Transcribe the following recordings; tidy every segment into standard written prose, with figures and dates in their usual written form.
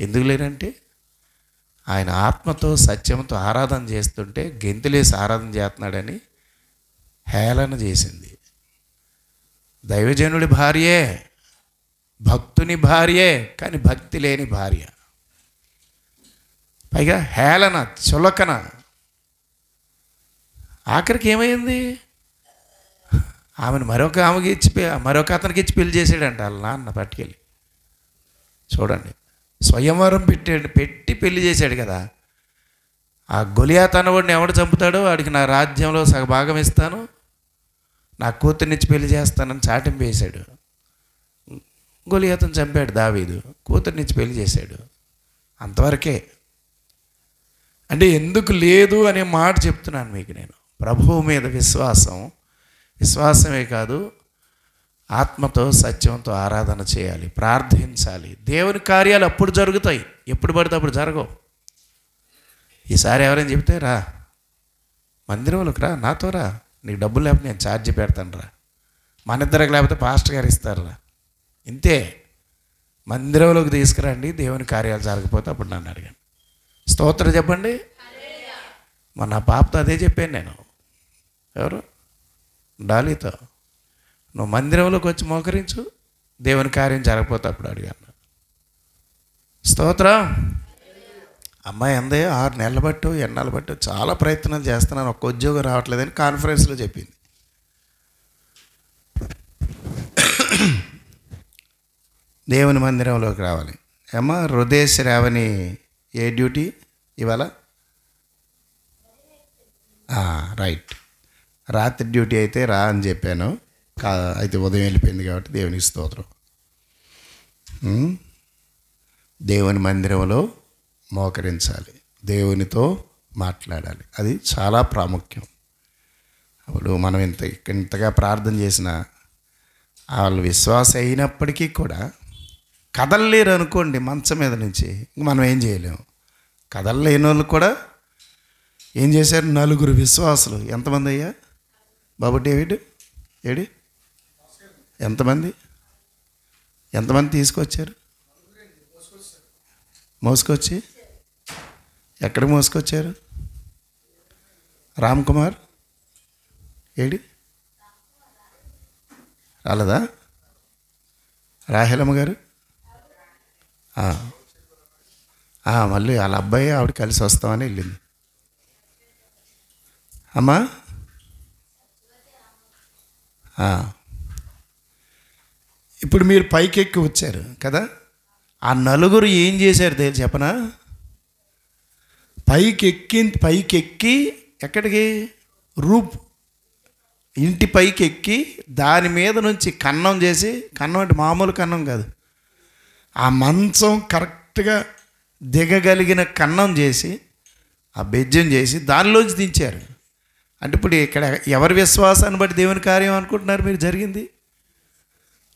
ఎందుకు లేరంటే ఆయన ఆత్మతో సత్యంతో ఆరాధన చేస్తుంటే గెంతులేసి ఆరాధన చేస్తున్నాడని హేళన చేసింది. దైవజనుడి భార్యే, భక్తుని భార్యే, కానీ భక్తి లేని భార్య. పైగా హేళన, చులకన. ఆఖరికి ఏమైంది? ఆమెను మరొక అతనికి ఇచ్చి పెళ్లి చేసాడంట వాళ్ళ నాన్న పట్టుకెళ్ళి. చూడండి, స్వయంవరం పెట్టి పెళ్లి చేశాడు కదా. ఆ గొలియాతు అన్నవాడిని ఎవడు చంపుతాడో వాడికి నా రాజ్యంలో సగ భాగం ఇస్తాను, నా కూతుర్నిచ్చి పెళ్లి చేస్తానని చాటింపు వేశాడు. గొలియాతుని చంపాడు దావీదు, కూతుర్నిచ్చి పెళ్లి చేశాడు. అంతవరకే. అంటే ఎందుకు లేదు అనే మాట చెప్తున్నాను మీకు నేను. ప్రభువు మీద విశ్వాసమే కాదు, ఆత్మతో సత్యంతో ఆరాధన చేయాలి, ప్రార్థించాలి. దేవుని కార్యాలు అప్పుడు జరుగుతాయి, ఎప్పుడు పడితే అప్పుడు జరగవు. ఈసారి ఎవరైనా చెప్తే రా మందిరంలోకి రా, నాతో రా, నీకు డబ్బులు లేకపోతే నేను ఛార్జీ పెడతాను రా, మన ఇద్దరికి లేకపోతే పాస్టర్ గారు ఇస్తారు రా, ఇంతే. మందిరంలోకి తీసుకురండి, దేవుని కార్యాలు జరగకపోతే అప్పుడు నన్ను అడిగాను. స్తోత్రం చెప్పండి. నా పాపతో అదే చెప్పాను నేను. ఎవరు? డాలీతో. నువ్వు మందిరంలోకి వచ్చి మోకరించు, దేవుని కార్యం జరగకపోతే అప్పుడు అడిగాను. స్తోత్రం. అమ్మాయి అందే 6 నెలలు బట్టు ఎన్నాళ్ళు బట్టు చాలా ప్రయత్నాలు చేస్తున్నాను, ఒక్క ఉద్యోగం రావట్లేదని కాన్ఫరెన్స్లో చెప్పింది. దేవుని మందిరంలోకి రావాలి. అమ్మ హృదయశ్రావణి ఏ డ్యూటీ ఇవాళ? రైట్, రాత్రి డ్యూటీ అయితే రా అని చెప్పాను. అయితే ఉదయం వెళ్ళిపోయింది కాబట్టి దేవునికి స్తోత్రం. దేవుని మందిరంలో మోకరించాలి, దేవునితో మాట్లాడాలి, అది చాలా ప్రాముఖ్యం. అప్పుడు మనం ఇంతగా ప్రార్థన చేసిన వాళ్ళు విశ్వాస అయినప్పటికీ కూడా కదలలేరు అనుకోండి మంచం మీద నుంచి, మనం ఏం చేయలేము. కదలలేని వాళ్ళు కూడా ఏం చేశారు? 4 విశ్వాసులు. ఎంతమంది అయ్యా బాబు డేవిడ్? ఏడి ఎంతమంది తీసుకొచ్చారు? మోసుకొచ్చి ఎక్కడ మోసుకొచ్చారు? రామ్ కుమార్ ఏడి రాలేదా? రాహేలమ్మ గారు మళ్ళీ వాళ్ళ అబ్బాయి ఆవిడ కలిసి వస్తామని వెళ్ళింది. అమ్మా ఇప్పుడు మీరు పైకెక్కి వచ్చారు కదా, ఆ 4 ఏం చేశారు తెలిసి చెప్పనా? పైకెక్కి ఎక్కడికి? ఇంటి పైకి ఎక్కి దాని మీద నుంచి కన్నం చేసి, కన్నం అంటే మామూలు కన్నం కాదు, ఆ మంచం కరెక్ట్గా దిగగలిగిన కన్నం చేసి, ఆ బెజ్జం చేసి దానిలోంచి దించారు. అంటే ఇప్పుడు ఇక్కడ ఎవరి విశ్వాసాన్ని బట్టి దేవుని కార్యం అనుకుంటున్నారు మీరు జరిగింది?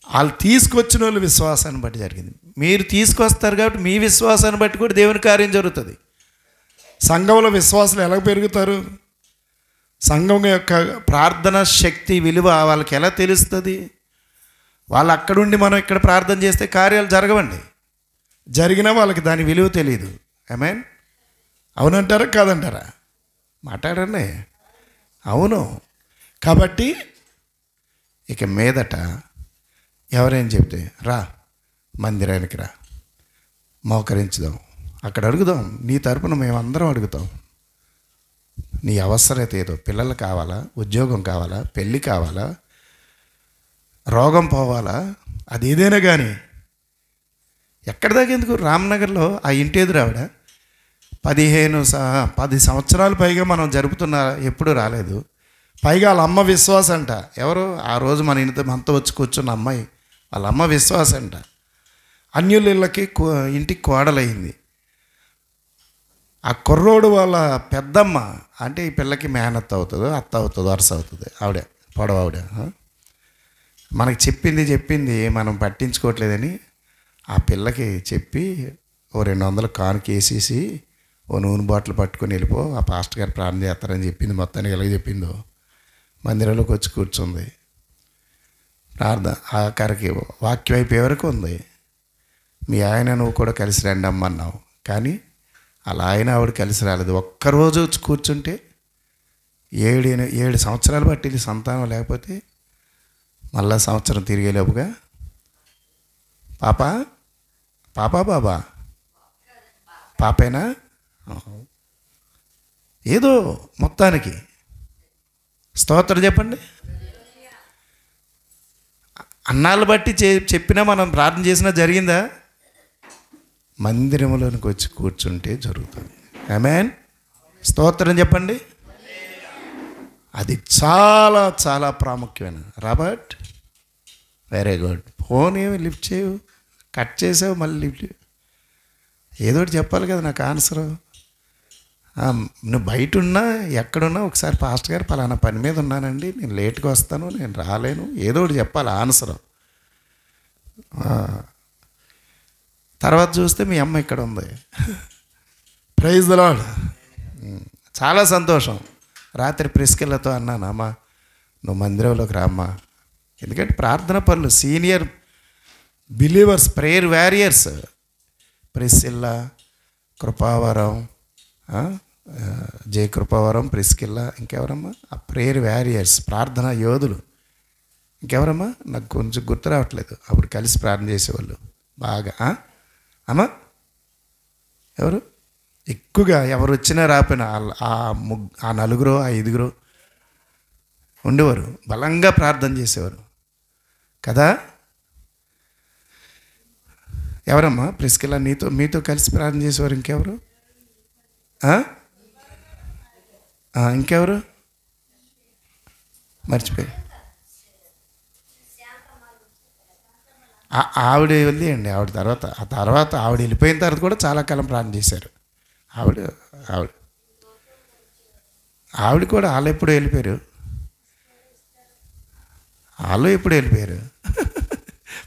వాళ్ళు తీసుకొచ్చిన వాళ్ళు విశ్వాసాన్ని బట్టి జరిగింది. మీరు తీసుకొస్తారు కాబట్టి మీ విశ్వాసాన్ని బట్టి కూడా దేవుని కార్యం జరుగుతుంది. సంఘంలో విశ్వాసాలు ఎలా పెరుగుతారు? సంఘం యొక్క ప్రార్థన శక్తి విలువ వాళ్ళకి ఎలా తెలుస్తుంది? వాళ్ళు అక్కడుండి మనం ఇక్కడ ప్రార్థన చేస్తే కార్యాలు జరగవండి. జరిగినా వాళ్ళకి దాని విలువ తెలియదు. ఆమేన్. అవునంటారా కాదంటారా? మాట్లాడండి. అవును. కాబట్టి ఇక మీదట ఎవరైనా చెప్తే రా మందిరానికి రా, మోకరించుదాం, అక్కడ అడుగుదాం, నీ తరపున మేమందరం అడుగుతాం. నీ అవసరత ఏదో, పిల్లలు కావాలా, ఉద్యోగం కావాలా, పెళ్ళి కావాలా, రోగం పోవాలా, అది ఏదైనా కానీ ఎక్కడి దాకా ఎందుకు? రామ్నగర్లో ఆ ఇంటి ఎదురావిడ 10 సంవత్సరాలు పైగా మనం జరుపుతున్న ఎప్పుడు రాలేదు. పైగా వాళ్ళ అమ్మ విశ్వాసం అంట. ఎవరు? ఆ రోజు మనతో వచ్చి కూర్చున్న అమ్మాయి వాళ్ళ అమ్మ విశ్వాసం అంట. అన్యులకి ఇంటికి కోడలయ్యింది. ఆ కుర్రోడు వాళ్ళ పెద్దమ్మ అంటే ఈ పిల్లకి మేనత్త అవుతుందో అత్త అవుతుందో వరుస అవుతుంది. ఆవిడ పొడవ ఆవిడ మనకి చెప్పింది మనం పట్టించుకోవట్లేదని ఆ పిల్లకి చెప్పి ఓ 200 కానుక వేసేసి ఓ నూనె బాటిల్ పట్టుకొని వెళ్ళిపో, ఆ పాస్టర్ గారు ప్రార్థన చేస్తారని చెప్పింది. మొత్తానికి ఎలాగ చెప్పిందో మందిరంలోకి వచ్చి కూర్చుంది. ప్రార్థన ఆఖరికి వాక్యం అయిపోయే వరకు ఉంది. మీ ఆయన నువ్వు కూడా కలిసి రండి అమ్మన్నావు, కానీ అలా ఆయన ఆవిడ కలిసి రాలేదు. ఒక్కరోజు వచ్చి కూర్చుంటే 7 సంవత్సరాలు బట్టి సంతానం లేకపోతే మళ్ళా సంవత్సరం తిరిగేలోపుగా పాపా బాబా పాపేనా ఏదో మొత్తానికి స్తోత్రం చెప్పండి. అన్నాళ్ళు బట్టి చెప్పినా మనం ప్రార్థన చేసినా జరిగిందా? మందిరంలోనికి వచ్చి కూర్చుంటే జరుగుతుంది. ఆమేన్. స్తోత్రం చెప్పండి. అది చాలా చాలా ప్రాముఖ్యమైన. Robert, very good. ఫోన్ ఏమి లిఫ్ట్ చేయవు, కట్ చేసావు, మళ్ళీ లిఫ్ట్. ఏదో ఒకటి చెప్పాలి కదా నాకు ఆన్సరు. నువ్వు బయట ఉన్నా ఎక్కడున్నా ఒకసారి పాస్టర్ గారు పలానా పని మీద ఉన్నానండి, నేను లేట్గా వస్తాను, నేను రాలేను, ఏదో ఒకటి చెప్పాలి ఆన్సరు. తర్వాత చూస్తే మీ అమ్మ ఇక్కడ ఉంది. Praise the lord. చాలా సంతోషం. రాత్రి ప్రిస్కిల్లతో అన్నాను, అమ్మా నువ్వు మందిరంలోకి రామ్మా. ఎందుకంటే ప్రార్థన పనులు senior believers, prayer warriors, Priscilla, Krupavaram, Jaya Krupavaram, Priscilla, ఇంకెవరమ్మా ఆ ప్రేయర్ వారియర్స్, ప్రార్థన యోధులు, ఇంకెవరమ్మా నాకు కొంచెం గుర్తు రావట్లేదు. అప్పుడు కలిసి ప్రార్థన చేసేవాళ్ళు బాగా. అమ్మా ఎవరు ఎక్కువగా ఎవరు వచ్చినా రాపోయినా ఆ 4 5 ఉండేవారు, బలంగా ప్రార్థన చేసేవారు కదా. ఎవరమ్మా ప్రిస్కిల్లా మీతో కలిసి ప్రార్థన చేసేవారు? ఇంకెవరు? ఇంకెవరు మర్చిపోయి? ఆవిడ వెళ్ళియండి. ఆవిడ తర్వాత ఆవిడ వెళ్ళిపోయిన తర్వాత కూడా చాలా కాలం ప్రార్థన చేశారు. ఆవిడ కూడా వాళ్ళు ఎప్పుడు వెళ్ళిపోయారు.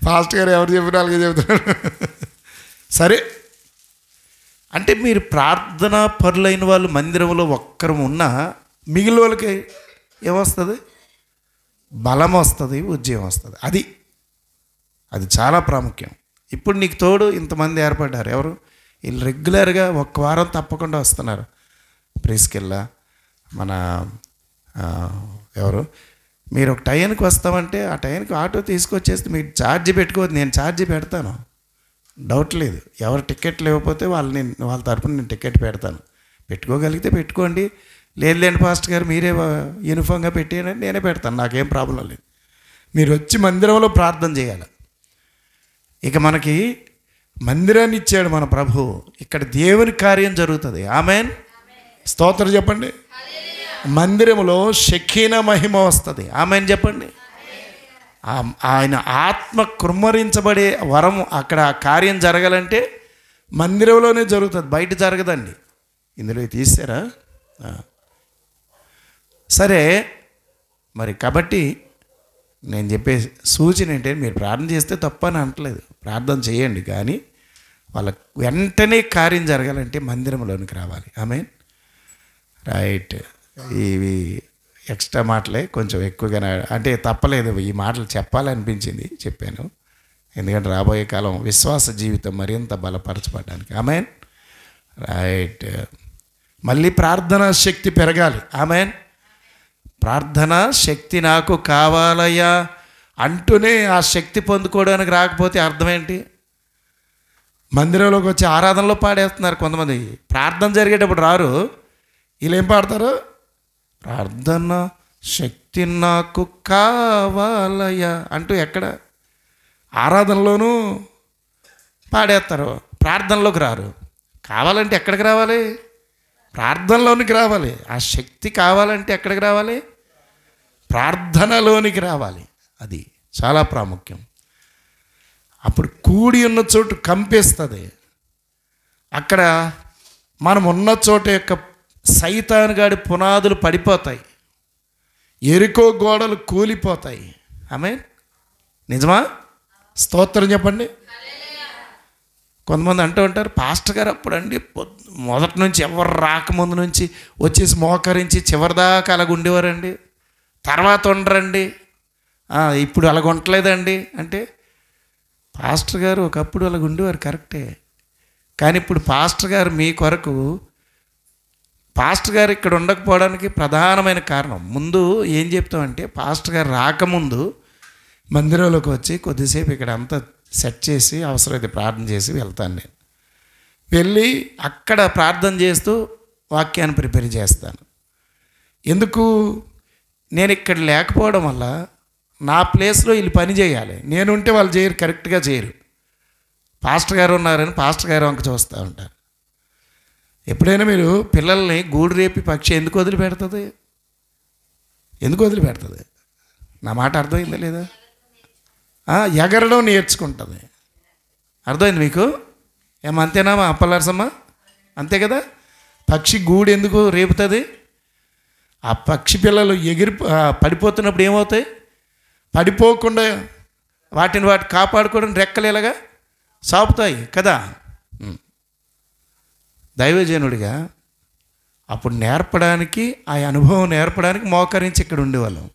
ఫాస్ట్ గారు ఎవరు చెప్పిన అలాగే చెబుతున్నారు. సరే, అంటే మీరు ప్రార్థన పరులైన వాళ్ళు మందిరంలో ఒక్కరు ఉన్నా మిగిలిన వాళ్ళకి ఏమొస్తుంది? బలం వస్తుంది, ఉద్యమం వస్తుంది. అది చాలా ప్రాముఖ్యం. ఇప్పుడు నీకు తోడు ఇంతమంది ఏర్పడ్డారు. ఎవరు? వీళ్ళు రెగ్యులర్గా 1 వారం తప్పకుండా వస్తున్నారు. ప్రేస్కెళ్ళా మన ఎవరు మీరు ఒక టైంకి వస్తామంటే ఆ టైంకి ఆటో తీసుకొచ్చేస్తే మీరు ఛార్జీ పెట్టుకోవద్దు, నేను ఛార్జీ పెడతాను, డౌట్ లేదు. ఎవరు టికెట్ లేకపోతే వాళ్ళ తరపున నేను టికెట్ పెడతాను. పెట్టుకోగలిగితే పెట్టుకోండి, లేదులేండి పాస్టర్ గారు మీరే యూనిఫామ్గా పెట్టేయండి, నేనే పెడతాను, నాకేం ప్రాబ్లం లేదు. మీరు వచ్చి మందిరంలో ప్రార్థన చేయాలి. ఇక మనకి మందిరాన్ని ఇచ్చాడు మన ప్రభు, ఇక్కడ దేవుని కార్యం జరుగుతుంది. ఆమేన్. స్తోత్రం చెప్పండి. మందిరంలో షకీనా మహిమ వస్తుంది. ఆమేన్ చెప్పండి. ఆయన ఆత్మ కృమ్మరించబడే వరం అక్కడ కార్యం జరగాలంటే మందిరంలోనే జరుగుతుంది, బయట జరగదండి. ఇందులో తీసారా? సరే మరి కాబట్టి నేను చెప్పే సూచన ఏంటంటే మీరు ప్రార్థన చేస్తే తప్పని అనట్లేదు, ప్రార్థన చేయండి, కానీ వాళ్ళకి వెంటనే కార్యం జరగాలంటే మందిరంలోనికి రావాలి. ఆమేన్. రైట్. ఇవి ఎక్స్ట్రా మాటలే, కొంచెం ఎక్కువగా అంటే తప్పలేదు, ఈ మాటలు చెప్పాలనిపించింది, చెప్పాను. ఎందుకంటే రాబోయే కాలం విశ్వాస జీవితం మరింత బలపరచబడడానికి. ఆమేన్. రైట్. మళ్ళీ ప్రార్థనా శక్తి పెరగాలి. ఆమేన్. ప్రార్థనా శక్తి నాకు కావాలయ్యా అంటూనే ఆ శక్తి పొందుకోవడానికి రాకపోతే అర్థం ఏంటి? మందిరంలోకి వచ్చి ఆరాధనలో పాడేస్తున్నారు కొంతమంది, ప్రార్థన జరిగేటప్పుడు రారు. వీళ్ళు ఏం పాడతారు? ప్రార్థన శక్తి నాకు కావాలయ్యా అంటూ ఎక్కడ ఆరాధనలోనూ పాడేస్తారు, ప్రార్థనలోకి రారు. కావాలంటే ఎక్కడికి రావాలి? ప్రార్థనలోనికి రావాలి. ఆ శక్తి కావాలంటే ఎక్కడికి రావాలి? ప్రార్థనలోనికి రావాలి. అది చాలా ప్రాముఖ్యం. అప్పుడు కూడి ఉన్న చోటు కంపిస్తుంది. అక్కడ మనం ఉన్న చోట యొక్క సైతానుగాడి పునాదులు పడిపోతాయి, ఎరుకో గోడలు కూలిపోతాయి. ఆమేన్. నిజమా? స్తోత్రం చెప్పండి. కొంతమంది అంటూ ఉంటారు, పాస్టర్ గారు అప్పుడండి మొదటి నుంచి ఎవరు రాకముందు నుంచి వచ్చేసి మోకరించి చివరిదాకా అలాగ ఉండేవారండి, తర్వాత ఉండరండి, ఇప్పుడు అలాగ ఉండలేదండి. అంటే పాస్టర్ గారు ఒకప్పుడు అలాగ ఉండేవారు, కరెక్టే. కానీ ఇప్పుడు పాస్టర్ గారు మీ కొరకు, పాస్టర్ గారు ఇక్కడ ఉండకపోవడానికి ప్రధానమైన కారణం, ముందు ఏం చెప్తామంటే పాస్టర్ గారు రాకముందు మందిరంలోకి వచ్చి కొద్దిసేపు ఇక్కడ అంతా సెట్ చేసి అవసరమైతే ప్రార్థన చేసి వెళ్తాను. నేను వెళ్ళి అక్కడ ప్రార్థన చేస్తూ వాక్యాన్ని ప్రిపేర్ చేస్తాను. ఎందుకు? నేను ఇక్కడ లేకపోవడం వల్ల నా ప్లేస్లో వీళ్ళు పని చేయాలి. నేను ఉంటే వాళ్ళు చేయరు, కరెక్ట్గా చేయరు. పాస్టర్ గారు ఉన్నారని పాస్టర్ గారు వంక చూస్తూ ఉంటారు. ఎప్పుడైనా మీరు పిల్లల్ని గూడు రేపి పక్షి ఎందుకు వదిలిపెడుతుంది? ఎందుకు వదిలిపెడుతుంది? నా మాట అర్థమైందా లేదా? ఎగరడం నేర్చుకుంటుంది. అర్థమైంది మీకు? ఏమంతేనా మా అప్పలరసమ్మ? అంతే కదా. పక్షి గూడు ఎందుకు రేపుతుంది? ఆ పక్షి పిల్లలు పడిపోతున్నప్పుడు ఏమవుతాయి? పడిపోకుండా వాటిని కాపాడుకోవడం రెక్కలు ఎలాగా సాపుతాయి కదా. దైవజనుడిగా అప్పుడు నేర్పడానికి, ఆ అనుభవం నేర్పడానికి మోకరించి ఇక్కడ ఉండేవాళ్ళం.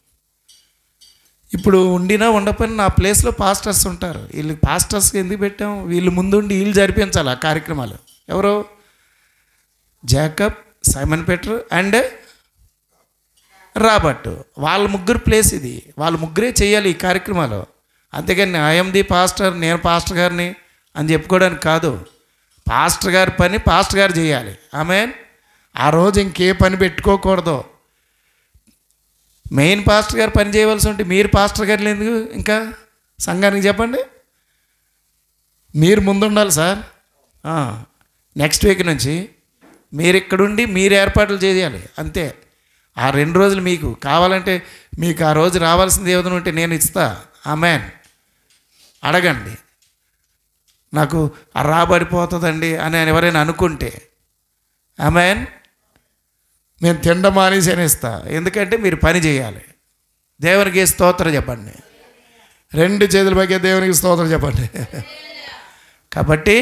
ఇప్పుడు ఉండినా ఉండకపోయినా నా ప్లేస్లో పాస్టర్స్ ఉంటారు. వీళ్ళు పాస్టర్స్కి ఎందుకు పెట్టాం? వీళ్ళు ముందుండి వీళ్ళు జరిపించాలి ఆ కార్యక్రమాలు. ఎవరు? Jacob, Simon Peter and Robert. వాళ్ళ ముగ్గురు ప్లేస్ ఇది. వాళ్ళ ముగ్గురే చేయాలి ఈ కార్యక్రమాలు. అంతేగాని ఐఎమ్ ది పాస్టర్, నేను పాస్టర్ గారిని అని చెప్పుకోవడానికి కాదు. పాస్టర్ గారి పని పాస్టర్ గారు చేయాలి. ఆమేన్. ఆ రోజు ఇంకే పని పెట్టుకోకూడదు. మెయిన్ పాస్టర్ గారు పని చేయవలసి ఉంటే మీరు పాస్టర్ గారు ఎందుకు ఇంకా సంఘానికి చెప్పండి? మీరు ముందుండాలి సార్. నెక్స్ట్ వీక్ నుంచి మీరు ఇక్కడుండి మీరు ఏర్పాట్లు చేయాలి. అంతే. ఆ 2 రోజులు మీకు కావాలంటే, మీకు ఆ రోజు రావాల్సింది ఏదైనా ఉంటే నేను ఇస్తా. ఆమేన్. అడగండి. నాకు రాబడిపోతుందండి అని ఎవరైనా అనుకుంటే, ఆమేన్, నేను తినడం మానేసి అని ఇస్తా. ఎందుకంటే మీరు పని చేయాలి. దేవునికి స్తోత్రం చెప్పండి. 2 చేతుల పైకి దేవునికి స్తోత్రం చెప్పండి. కాబట్టి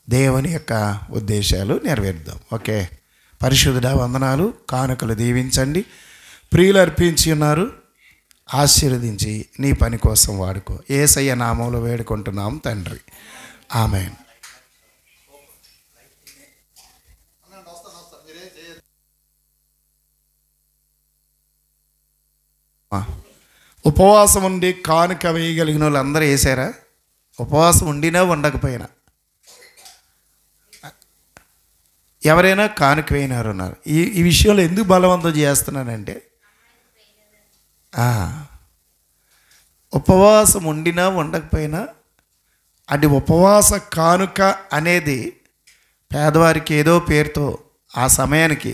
దేవుని యొక్క ఉద్దేశాలు నెరవేరుద్దాం. ఓకే. పరిశుద్ధుడా, వందనాలు. కానుకలు దీవించండి. ప్రియులు అర్పించి ఉన్నారు, ఆశీర్వదించి నీ పని కోసం వాడుకో. యేసయ్య నామంలో వేడుకుంటున్నాం తండ్రి. ఆమేన్. ఉపవాసం ఉండి కానుక వేయగలిగిన వాళ్ళు అందరూ వేసారా? ఉపవాసం ఉండినా ఉండకపోయినా ఎవరైనా కానుక వేయినారు ఉన్నారు. ఈ విషయంలో ఎందుకు బలవంతం చేస్తున్నానంటే, ఉపవాసం ఉండినా ఉండకపోయినా అది ఉపవాస కానుక అనేది పేదవారికి ఏదో పేరుతో ఆ సమయానికి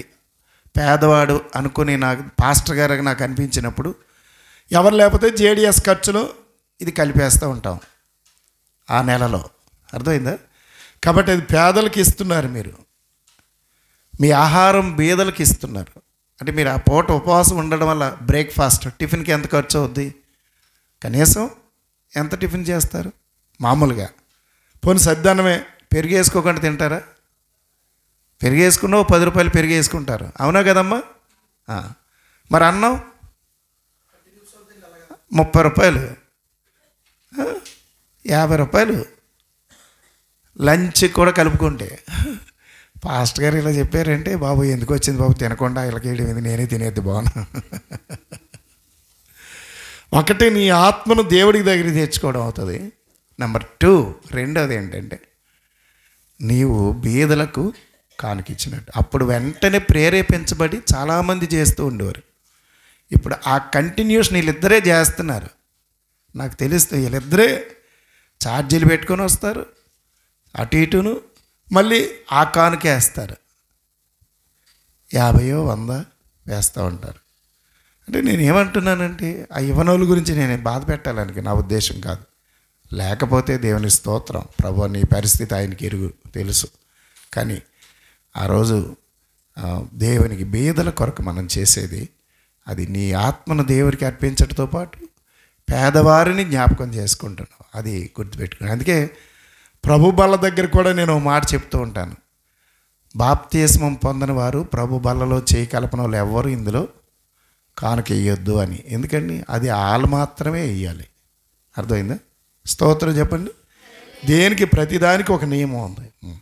పేదవాడు అనుకుని నాకు పాస్టర్ గారికి నాకు అనిపించినప్పుడు, ఎవరు లేకపోతే జేడిఎస్ ఖర్చులో ఇది కలిపేస్తూ ఉంటాం ఆ నెలలో. అర్థమైందా? కాబట్టి అది పేదలకు ఇస్తున్నారు. మీరు మీ ఆహారం బీదలకు ఇస్తున్నారు. అంటే మీరు ఆ పూట ఉపవాసం ఉండడం వల్ల బ్రేక్ఫాస్ట్ టిఫిన్కి ఎంత ఖర్చు అవుద్ది? కనీసం ఎంత టిఫిన్ చేస్తారు మామూలుగా? పోనీ సద్దన్నమే పెరిగేసుకోకుండా తింటారా? పెరిగేసుకున్నా 10 రూపాయలు పెరిగేసుకుంటారు. అవునా కదమ్మా? మరి అన్నం 30 రూపాయలు, 50 రూపాయలు లంచ్ కూడా కలుపుకుంటే. పాస్టర్ గారు ఇలా చెప్పారంటే, బాబు ఎందుకు వచ్చింది బాబు తినకుండా ఇలాగేయడం ఇది, నేనే తినేది బాగున్నా. ఒకటి నీ ఆత్మను దేవుడికి దగ్గర తెచ్చుకోవడం అవుతుంది. నెంబర్ 2, రెండోది ఏంటంటే నీవు బీదలకు కానుకిచ్చినట్టు. అప్పుడు వెంటనే ప్రేరేపించబడి చాలామంది చేస్తూ ఉండేవారు. ఇప్పుడు ఆ కంటిన్యూషన్ వీళ్ళిద్దరే చేస్తున్నారు. నాకు తెలుస్తుంది. వీళ్ళిద్దరే ఛార్జీలు పెట్టుకొని వస్తారు, అటు ఇటును మళ్ళీ ఆ కానుకే వేస్తారు. 50 100 వేస్తూ ఉంటారు. అంటే నేను ఏమంటున్నానంటే, ఆ యువనోళ్ళ గురించి నేను బాధ పెట్టాలని నా ఉద్దేశం కాదు. లేకపోతే దేవుని స్తోత్రం, ప్రభు నీ పరిస్థితి ఆయనకి తెలుసు. కానీ ఆ రోజు దేవునికి బీదల కొరకు మనం చేసేది అది నీ ఆత్మను దేవుడికి అర్పించడంతో పాటు పేదవారిని జ్ఞాపకం చేసుకుంటున్నావు. అది గుర్తుపెట్టుకుని. అందుకే ప్రభు బల్ల దగ్గర కూడా నేను ఒక మాట చెప్తూ ఉంటాను. బాప్తిస్మం పొందని వారు ప్రభు బల్లలో చేయి కలపన వాళ్ళు ఎవ్వరు ఇందులో కానుక వేయొద్దు అని. ఎందుకండి? అది వాళ్ళు మాత్రమే వేయాలి. అర్థమైందా? స్తోత్రం చెప్పండి. దేనికి ప్రతిదానికి ఒక నియమం ఉంది.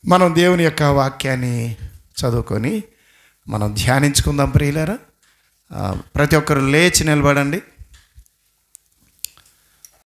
మనం దేవుని యొక్క వాక్యాన్ని చదువుకొని మనం ధ్యానించుకుందాం ప్రియులారా. ప్రతి ఒక్కరు లేచి నిలబడండి.